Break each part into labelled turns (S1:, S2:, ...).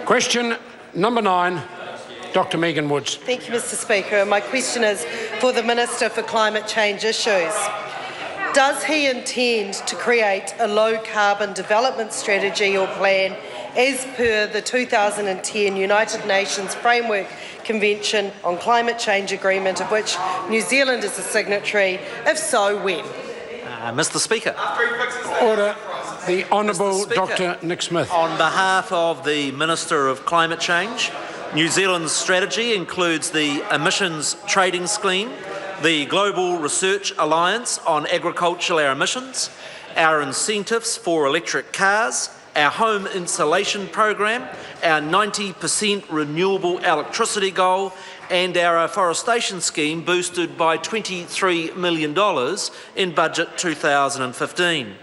S1: Question number 9, Dr Megan Woods.
S2: Thank you, Mr Speaker. My question is for the Minister for Climate Change Issues. Does he intend to create a low-carbon development strategy or plan as per the 2010 United Nations Framework Convention on Climate Change Agreement, of which New Zealand is a signatory? If so, when?
S3: Mr Speaker.
S1: Order. The Honourable Dr Nick Smith.
S3: On behalf of the Minister of Climate Change, New Zealand's strategy includes the Emissions Trading Scheme, the Global Research Alliance on Agricultural Air Emissions, our incentives for electric cars, our home insulation program, our 90% renewable electricity goal, and our afforestation scheme boosted by $23 million in Budget 2015.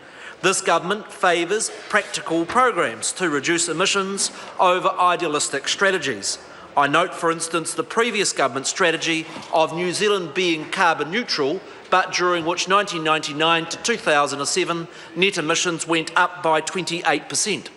S3: This government favours practical programs to reduce emissions over idealistic strategies. I note, for instance, the previous government strategy of New Zealand being carbon neutral, but during which 1999 to 2007 net emissions went up by 28%.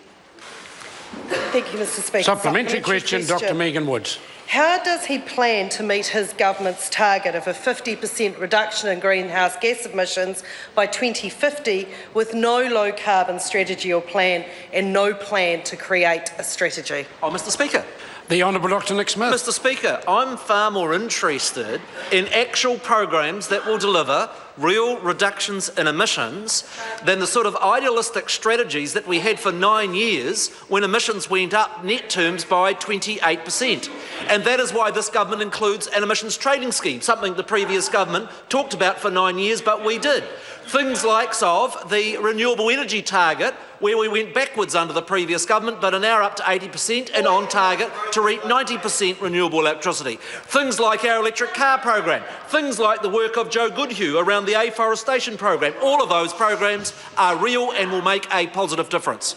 S2: Thank you, Mr Speaker.
S1: Supplementary question, Dr Megan Woods.
S2: How does he plan to meet his government's target of a 50% reduction in greenhouse gas emissions by 2050 with no low-carbon strategy or plan and no plan to create a strategy?
S3: Oh, Mr Speaker.
S1: The Honourable Dr Nick Smith.
S3: Mr Speaker, I'm far more interested in actual programs that will deliver real reductions in emissions than the sort of idealistic strategies that we had for 9 years when emissions went up net terms by 28%. And that is why this government includes an emissions trading scheme, something the previous government talked about for 9 years, but we did. Things like the renewable energy target, where we went backwards under the previous government, but are now up to 80% and on target to reach 90% renewable electricity. Things like our electric car program, things like the work of Joe Goodhue around the afforestation program. All of those programs are real and will make a positive difference.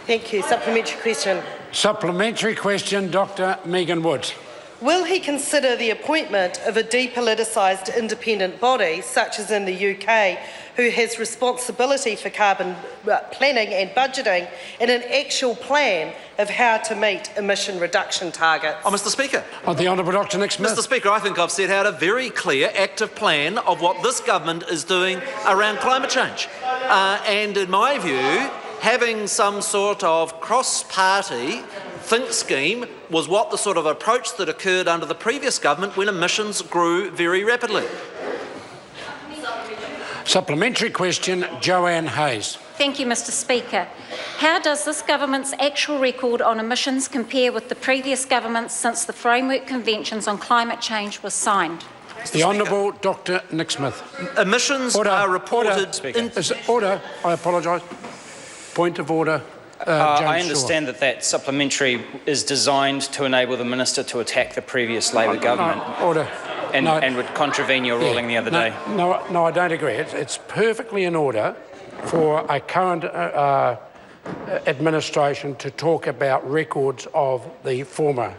S2: Thank you. Supplementary question.
S1: Supplementary question, Dr Megan Woods.
S2: Will he consider the appointment of a depoliticised independent body, such as in the UK, who has responsibility for carbon planning and budgeting, and an actual plan of how to meet emission reduction targets?
S3: Oh, Mr Speaker.
S1: The Honourable Dr Nick Smith.
S3: Mr Speaker, I think I've set out a very clear, active plan of what this government is doing around climate change. And in my view, having some sort of cross-party think scheme was what the sort of approach that occurred under the previous government when emissions grew very rapidly.
S1: Supplementary question, Joanne Hayes.
S4: Thank you, Mr Speaker. How does this government's actual record on emissions compare with the previous government's since the Framework Conventions on Climate Change was signed?
S1: The Honourable Dr Nick Smith.
S3: Emissions are reported...
S1: Order. I apologise. Point of order.
S5: I understand that supplementary is designed to enable the Minister to attack the previous Labour government.
S1: Order.
S5: And would contravene your ruling the other day.
S1: No, I don't agree. It's perfectly in order for a current administration to talk about records of the former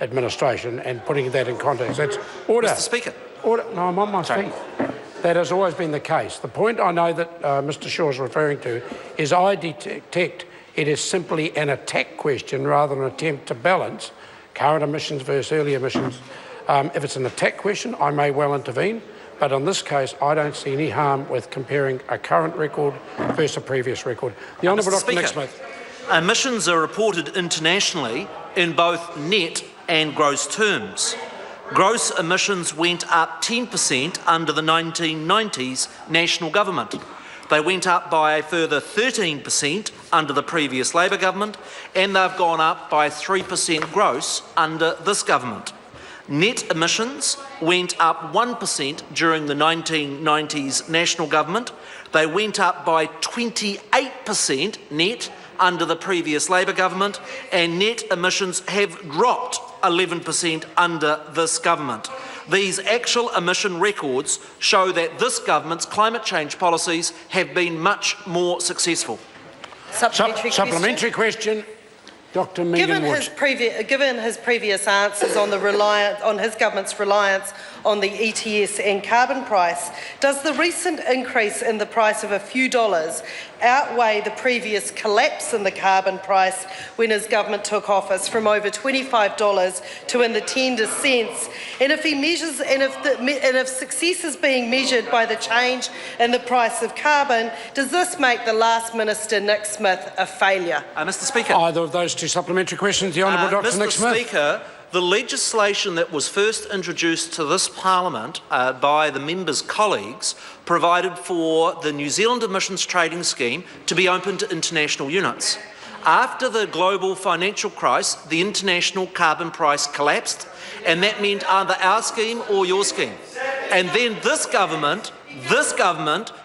S1: administration and putting that in context. That's order.
S3: Mr Speaker.
S1: Order. No, I'm on my feet. That has always been the case. The point I know that Mr Shaw is referring to is I detect it is simply an attack question rather than an attempt to balance current emissions versus early emissions. If it's an attack question, I may well intervene, but in this case, I don't see any harm with comparing a current record versus a previous record. The Honourable Dr Nick Smith.
S3: Emissions are reported internationally in both net and gross terms. Gross emissions went up 10% under the 1990s national government. They went up by a further 13% under the previous Labour government, and they've gone up by 3% gross under this government. Net emissions went up 1% during the 1990s national government. They went up by 28% net under the previous Labour government, and net emissions have dropped 11% under this government. These actual emission records show that this government's climate change policies have been much more successful.
S1: Supplementary question. Dr. Megan Woods.
S2: Given his previous answers on his government's reliance on the ETS and carbon price. Does the recent increase in the price of a few dollars outweigh the previous collapse in the carbon price when his government took office from over $25 to in the tender cents? And if he measures, and if success is being measured by the change in the price of carbon, does this make the last minister, Nick Smith, a failure?
S3: Mr. Speaker.
S1: Either of those two supplementary questions, the Honourable Dr. Nick Smith.
S3: Mr. Speaker, the legislation that was first introduced to this Parliament by the members' colleagues provided for the New Zealand Emissions Trading Scheme to be open to international units. After the global financial crisis, the international carbon price collapsed, and that meant either our scheme or your scheme. And then this government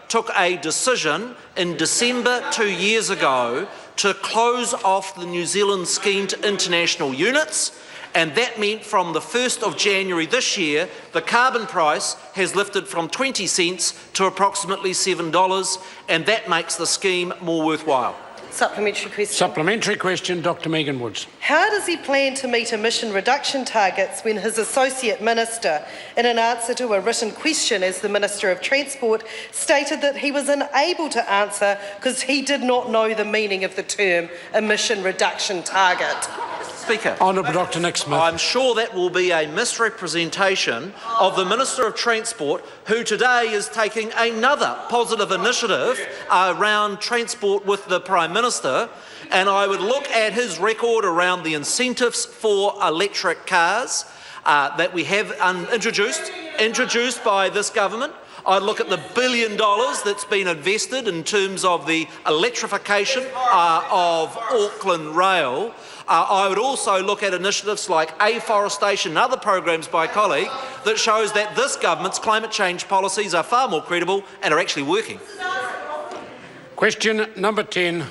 S3: took a decision in December 2 years ago to close off the New Zealand scheme to international units, and that meant from the 1st of January this year, the carbon price has lifted from 20 cents to approximately $7, and that makes the scheme more worthwhile.
S2: Supplementary question.
S1: Supplementary question, Dr. Megan Woods.
S2: How does he plan to meet emission reduction targets when his Associate Minister, in an answer to a written question as the Minister of Transport, stated that he was unable to answer because he did not know the meaning of the term emission reduction target?
S3: Speaker.
S1: Honourable Dr. Nick Smith.
S3: I'm sure that will be a misrepresentation of the Minister of Transport, who today is taking another positive initiative around transport with the Prime Minister, and I would look at his record around the incentives for electric cars that we have introduced by this government. I'd look at the $1 billion that's been invested in terms of the electrification of Auckland Rail. I would also look at initiatives like afforestation and other programs by a colleague that shows that this government's climate change policies are far more credible and are actually working.
S1: Question number 10.